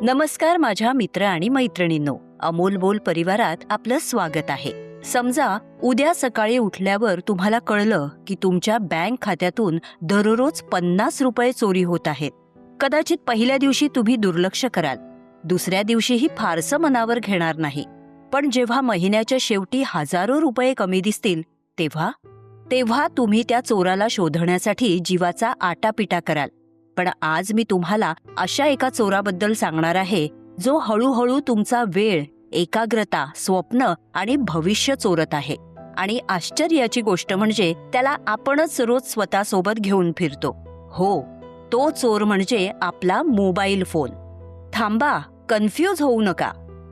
नमस्कार माझ्या मित्र आणि मैत्रिणींनो, अमोल बोल परिवारात आपलं स्वागत आहे. समजा उद्या सकाळी उठल्यावर तुम्हाला कळलं की तुमच्या बँक खात्यातून दररोज 50 रुपये चोरी होत आहेत. कदाचित पहिल्या दिवशी तुम्ही दुर्लक्ष कराल, दुसऱ्या दिवशीही फारसं मनावर घेणार नाही. पण जेव्हा महिन्याच्या शेवटी हजारो रुपये कमी दिसतील तेव्हा तुम्ही त्या चोराला शोधण्यासाठी जीवाचा आटापिटा कराल. पण आज मी तुम्हाला अशा एका चोराबद्दल सांगणार आहे जो हळूहळू तुमचा वेळ, एकाग्रता, स्वप्न आणि भविष्य चोरत आहे. आणि आश्चर्याची गोष्ट म्हणजे त्याला आपणच रोज स्वतःसोबत घेऊन फिरतो. हो, तो चोर म्हणजे आपला मोबाईल फोन. थांबा, कन्फ्यूज होऊ नका.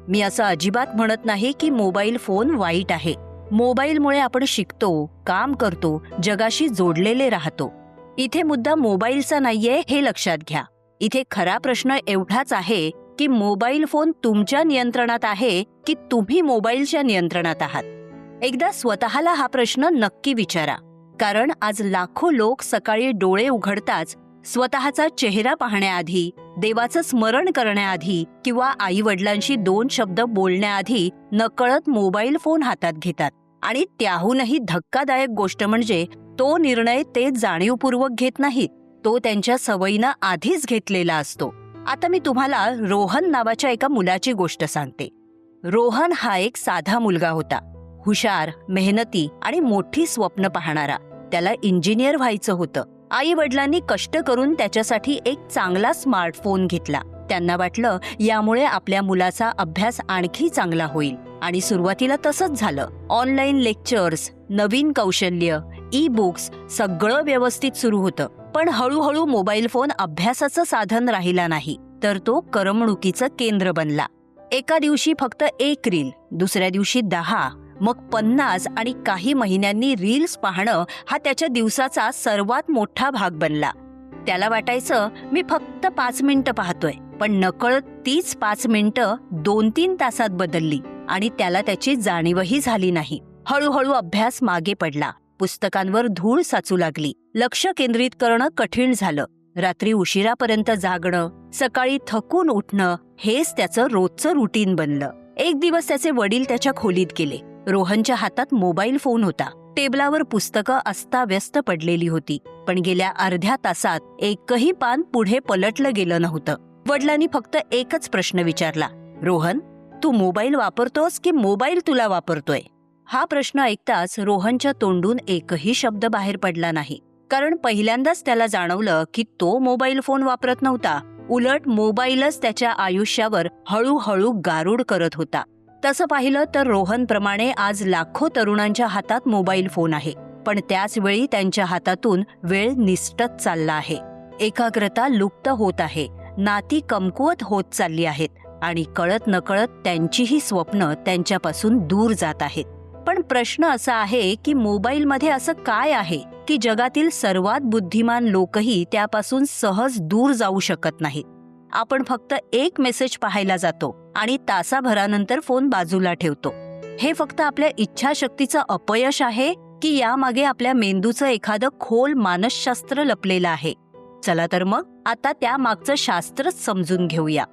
मी असं अजिबात म्हणत नाही की मोबाईल फोन वाईट आहे. मोबाईलमुळे आपण शिकतो, काम करतो, जगाशी जोडलेले राहतो. इथे मुद्दा मोबाईलचा नाहीये हे लक्षात घ्या. इथे खरा प्रश्न एवढाच आहे की मोबाईल फोन तुमच्या नियंत्रणात आहे की तुम्ही मोबाईलच्या नियंत्रणात आहात. एकदा स्वतःला हा प्रश्न नक्की विचारा. कारण आज लाखो लोक सकाळी डोळे उघडताच स्वतःचा चेहरा पाहण्याआधी, देवाचं स्मरण करण्याआधी किंवा आई वडिलांशी 2 शब्द बोलण्याआधी नकळत मोबाईल फोन हातात घेतात. आणि त्याहूनही धक्कादायक गोष्ट म्हणजे तो निर्णय ते जाणीवपूर्वक घेत नाहीत, तो त्यांच्या सवयीनं आधीच घेतलेला असतो. आता मी तुम्हाला रोहन नावाच्या एका मुलाची गोष्ट सांगते. रोहन हा एक साधा मुलगा होता. हुशार, मेहनती आणि मोठी स्वप्न पाहणारा. त्याला इंजिनियर व्हायचं होतं. आई वडिलांनी कष्ट करून त्याच्यासाठी एक चांगला स्मार्टफोन घेतला. त्यांना वाटलं यामुळे आपल्या मुलाचा अभ्यास आणखी चांगला होईल. आणि सुरुवातीला तसंच झालं. ऑनलाईन लेक्चर्स, नवीन कौशल्य, ई-बुक्स सगळं व्यवस्थित सुरू होतं. पण हळूहळू मोबाईल फोन अभ्यासाचं साधन राहिला नाही, तर तो करमणुकीचं केंद्र बनला. एका दिवशी फक्त 1 रील, दुसऱ्या दिवशी 10, मग 50 आणि काही महिन्यांनी रील्स पाहणं हा त्याच्या दिवसाचा सर्वात मोठा भाग बनला. त्याला वाटायचं मी फक्त 5 मिनिटं पाहतोय, पण नकळत तीच 5 मिनिटं 2-3 तासात बदलली आणि त्याला त्याची जाणीवही झाली नाही. हळूहळू अभ्यास मागे पडला. पुस्तकांवर धूळ साचू लागली. लक्ष केंद्रित करणं कठीण झालं. रात्री उशिरापर्यंत जागणं, सकाळी थकून उठणं हेच त्याचं रोजचं रुटीन बनलं. एक दिवस त्याचे वडील त्याच्या खोलीत गेले. रोहनच्या हातात मोबाईल फोन होता. टेबलावर पुस्तकं अस्ताव्यस्त पडलेली होती. पण गेल्या अर्ध्या तासात एकही पान पुढे पलटलं गेलं नव्हतं. वडिलांनी फक्त एकच प्रश्न विचारला, रोहन, तू मोबाईल वापरतोस की मोबाईल तुला वापरतोय? हा प्रश्न ऐकताच रोहनच्या तोंडून एकही शब्द बाहेर पडला नाही. कारण पहिल्यांदाच त्याला जाणवलं की तो मोबाईल फोन वापरत नव्हता, उलट मोबाईलच त्याच्या आयुष्यावर हळूहळू गारुड करत होता. तसं पाहिलं तर रोहनप्रमाणे आज लाखो तरुणांच्या हातात मोबाईल फोन आहे. पण त्याच वेळी त्यांच्या हातातून वेळ निसटत चालला आहे. एकाग्रता लुप्त होत आहे. नाती कमकुवत होत चालली आहेत आणि कळत नकळत त्यांचीही स्वप्न त्यांच्यापासून दूर जात आहेत. पण प्रश्न असा आहे की मोबाईलमध्ये असं काय आहे की जगातील सर्वात बुद्धिमान लोकही त्यापासून सहज दूर जाऊ शकत नाहीत? आपण फक्त एक मेसेज पाहायला जातो आणि तासाभरानंतर फोन बाजूला ठेवतो. हे फक्त आपल्या इच्छाशक्तीचं अपयश आहे की यामागे आपल्या मेंदूचं एखादं खोल मानसशास्त्र लपलेलं आहे? चला तर मग आता त्या मागचं शास्त्रच समजून घेऊया.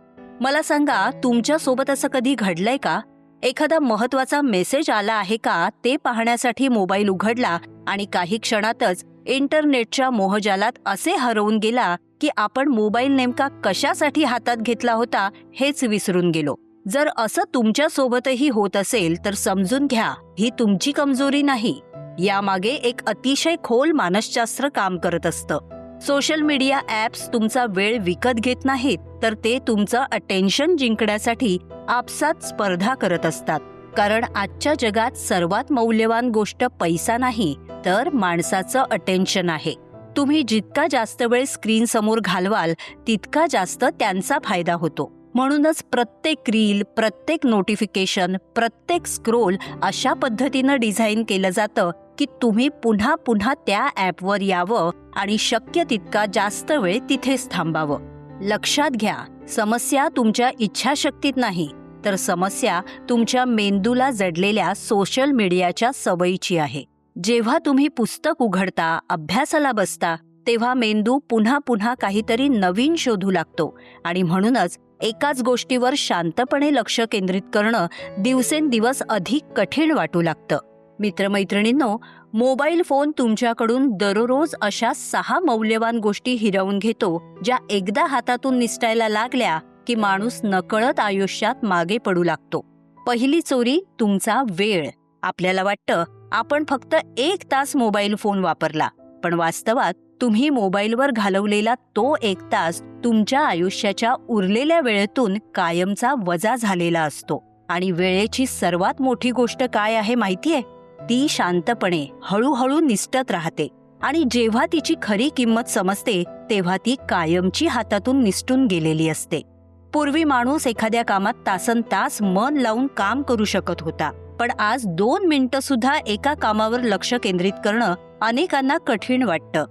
मला सांगा, तुमच्या सोबत असं कधी घडलंय का? एखादा महत्वाचा मेसेज आला आहे का ते पाहण्यासाठी मोबाईल उघडला आणि काही क्षणातच इंटरनेटच्या मोहजालात असे हरवून गेला की आपण मोबाईल नेमका कशासाठी हातात घेतला होता हेच विसरून गेलो. जर असं तुमच्या सोबतही होत असेल तर समजून घ्या, ही तुमची कमजोरी नाही. यामागे एक अतिशय खोल मानसशास्त्र काम करत असतं. सोशल मीडिया ॲप्स तुमचा वेळ विकत घेत नाहीत, तर ते तुमचं अटेन्शन जिंकण्यासाठी आपसात स्पर्धा करत असतात. कारण आजच्या जगात सर्वात मौल्यवान गोष्ट पैसा नाही, तर माणसाचं अटेन्शन आहे. तुम्ही जितका जास्त वेळ स्क्रीन समोर घालवाल तितका जास्त त्यांचा फायदा होतो. म्हणूनच प्रत्येक रील, प्रत्येक नोटिफिकेशन, प्रत्येक स्क्रोल अशा पद्धतीनं डिझाईन केलं जातं की तुम्ही पुन्हा पुन्हा त्या ॲपवर यावं आणि शक्य तितका जास्त वेळ तिथेच थांबावं. लक्षात घ्या, समस्या तुमच्या इच्छाशक्तीत नाही, तर समस्या तुमच्या मेंदूला जडलेल्या सोशल मीडियाच्या सवयीची आहे. जेव्हा तुम्ही पुस्तक उघडता, अभ्यासाला बसता तेव्हा मेंदू पुन्हा पुन्हा काहीतरी नवीन शोधू लागतो आणि म्हणूनच एकाच गोष्टीवर शांतपणे लक्ष केंद्रित करणं दिवसेंदिवस अधिक कठीण वाटू लागतं. मित्रमैत्रिणींनो, मोबाईल फोन तुमच्याकडून दररोज अशा 6 मौल्यवान गोष्टी हिरावून घेतो, ज्या एकदा हातातून निसटायला लागल्या की माणूस नकळत आयुष्यात मागे पडू लागतो. पहिली चोरी, तुमचा वेळ. आपल्याला वाटतं आपण फक्त 1 तास मोबाईल फोन वापरला, पण वास्तवात तुम्ही मोबाईलवर घालवलेला तो 1 तास तुमच्या आयुष्याच्या उरलेल्या वेळेतून कायमचा वजा झालेला असतो. आणि वेळेची सर्वात मोठी गोष्ट काय आहे माहितीये? ती शांतपणे हळूहळू निसटत राहते आणि जेव्हा तिची खरी किंमत समजते तेव्हा ती कायमची हातातून निसटून गेलेली असते. पूर्वी माणूस एखाद्या कामात तासनतास मन लावून काम करू शकत होता, पण आज 2 मिनिटं सुद्धा एका कामावर लक्ष केंद्रित करणं अनेकांना कठीण वाटतं.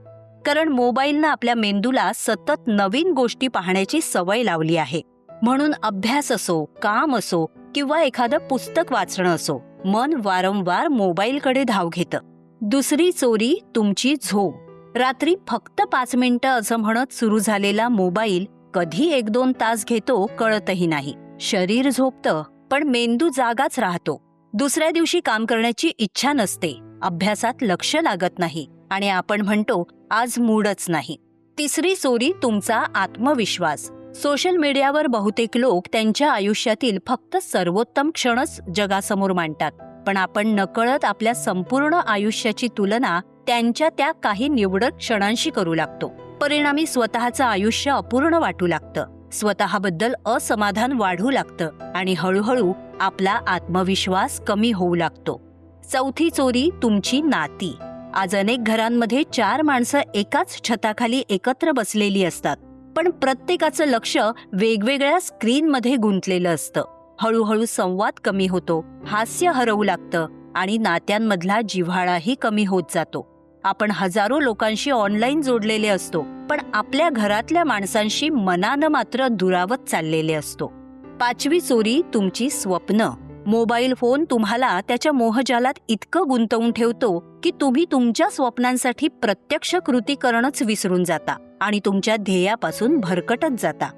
कारण मोबाईलनं आपल्या मेंदूला सतत नवीन गोष्टी पाहण्याची सवय लावली आहे. म्हणून अभ्यास असो, काम असो किंवा एखादं पुस्तक वाचणं असो, मन वारंवार मोबाईलकडे धाव घेतं. दुसरी चोरी, तुमची झोप. रात्री फक्त 5 मिनिटं असं म्हणत सुरू झालेला मोबाईल कधी 1-2 तास घेतो कळतही नाही. शरीर झोपतं, पण मेंदू जागाच राहतो. दुसऱ्या दिवशी काम करण्याची इच्छा नसते, अभ्यासात लक्ष लागत नाही आणि आपण म्हणतो आज मूडच नाही. तिसरी चोरी, तुमचा आत्मविश्वास. सोशल मीडियावर बहुतेक लोक त्यांच्या आयुष्यातील फक्त सर्वोत्तम क्षणच जगासमोर मांडतात, पण आपण नकळत आपल्या संपूर्ण आयुष्याची तुलना त्यांच्या त्या काही निवडक क्षणांशी करू लागतो. परिणामी स्वतःचं आयुष्य अपूर्ण वाटू लागतं, स्वतःबद्दल असमाधान वाढू लागतं आणि हळूहळू आपला आत्मविश्वास कमी होऊ लागतो. चौथी चोरी, तुमची नाती. आज अनेक घरांमध्ये 4 माणसं एकाच छताखाली एकत्र बसलेली असतात, पण प्रत्येकाचं लक्ष वेगवेगळ्या स्क्रीनमध्ये गुंतलेलं असतं. हळूहळू संवाद कमी होतो, हास्य हरवू लागतं आणि नात्यांमधला जिव्हाळाही कमी होत जातो. आपण हजारो लोकांशी ऑनलाईन जोडलेले असतो, पण आपल्या घरातल्या माणसांशी मनानं मात्र दुरावत चाललेले असतो. 5वी चोरी, तुमची स्वप्न. मोबाईल फोन तुम्हाला त्याच्या मोहजालात इतकं गुंतवून ठेवतो की तुम्ही तुमच्या स्वप्नांसाठी प्रत्यक्ष कृती करणंच विसरून जाता आणि तुमच्या ध्येयापासून भरकटत जाता.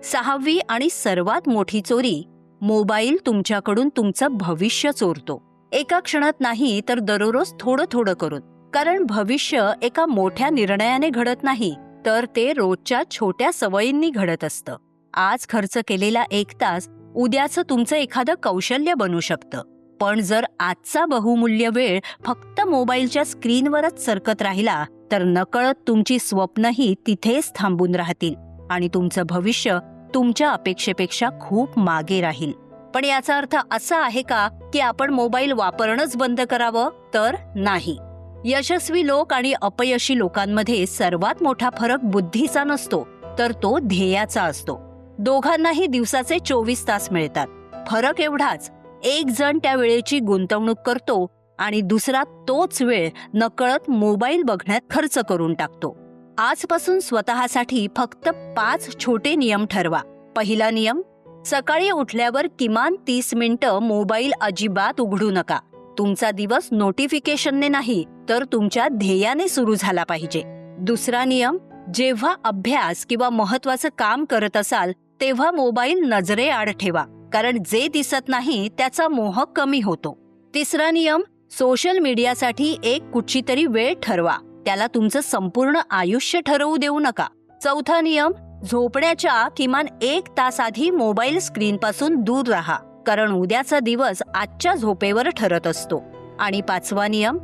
6वी आणि सर्वात मोठी चोरी, मोबाईल तुमच्याकडून तुमचं भविष्य चोरतो. एका क्षणात नाही तर दररोज थोडं थोडं करून. कारण भविष्य एका मोठ्या निर्णयाने घडत नाही, तर ते रोजच्या छोट्या सवयींनी घडत असतं. आज खर्च केलेला 1 तास उद्याचं तुमचं एखादं कौशल्य बनू शकतं. पण जर आजचा बहुमूल्य वेळ फक्त मोबाईलच्या स्क्रीनवरच सरकत राहिला तर नकळत तुमची स्वप्नही तिथेच थांबून राहतील आणि तुमचं भविष्य तुमच्या अपेक्षेपेक्षा खूप मागे राहील. पण याचा अर्थ असा आहे का की आपण मोबाईल वापरणंच बंद करावं? तर नाही. यशस्वी लोक आणि अपयशी लोकांमध्ये सर्वात मोठा फरक बुद्धीचा नसतो, तर तो ध्येयाचा असतो. दोघांनाही दिवसाचे 24 तास मिळतात. फरक एवढाच, एक जण त्या वेळेची गुंतवणूक करतो आणि दुसरा तोच वेळ नकळत मोबाईल बघण्यात खर्च करून टाकतो. आजपासून स्वतःसाठी फक्त 5 छोटे नियम ठरवा. पहिला नियम, सकाळी उठल्यावर किमान 30 मिनिटं मोबाईल अजिबात उघडू नका. तुमचा दिवस नोटिफिकेशनने नाही तर तुमच्या ध्येयाने सुरू झाला पाहिजे. दुसरा नियम, जेव्हा अभ्यास किंवा महत्वाचं काम करत असाल तेव्हा मोबाईल नजरेआड ठेवा, कारण जे दिसत नाही त्याचा मोह कमी होतो. तिसरा नियम, सोशल मीडियासाठी एक कुठचीतरी वेळ ठरवा, त्याला तुमचं संपूर्ण आयुष्य ठरवू देऊ नका. चौथा नियम, झोपण्याच्या किमान 1 तास आधी मोबाईल स्क्रीनपासून दूर राहा, कारण उद्याचा दिवस आजच्या झोपेवर ठरत असतो. आणि 5वा नियम,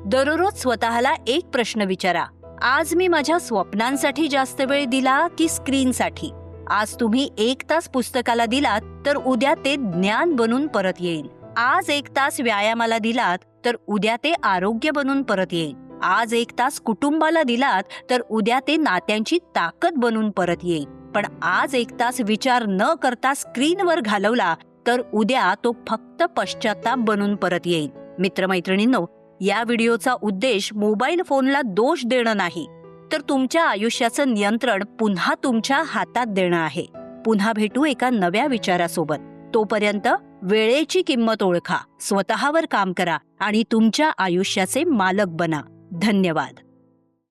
दररोज स्वतःला एक प्रश्न विचारा, आज मी माझ्या स्वप्नांसाठी जास्त वेळ दिला की स्क्रीनसाठी? आज तुम्ही 1 तास पुस्तकाला दिलात तर उद्या ते ज्ञान बनून परत येईल. आज 1 तास व्यायामाला दिलात तर उद्या ते आरोग्य बनून परत येईल. आज 1 तास कुटुंबाला दिलात तर उद्या ते नात्यांची ताकद बनून परत येईल. पण आज 1 तास विचार न करता स्क्रीनवर घालवला तर उद्या तो फक्त पश्चाताप बनून परत येईल. मित्रमैत्रिणींनो, या व्हिडिओचा उद्देश मोबाईल फोनला दोष देणं नाही, तर तुमच्या आयुष्याचं नियंत्रण पुन्हा तुमच्या हातात देणं आहे. पुन्हा भेटू एका नव्या विचारासोबत. तोपर्यंत वेळेची किंमत ओळखा, स्वतःवर काम करा आणि तुमच्या आयुष्याचे मालक बना. धन्यवाद.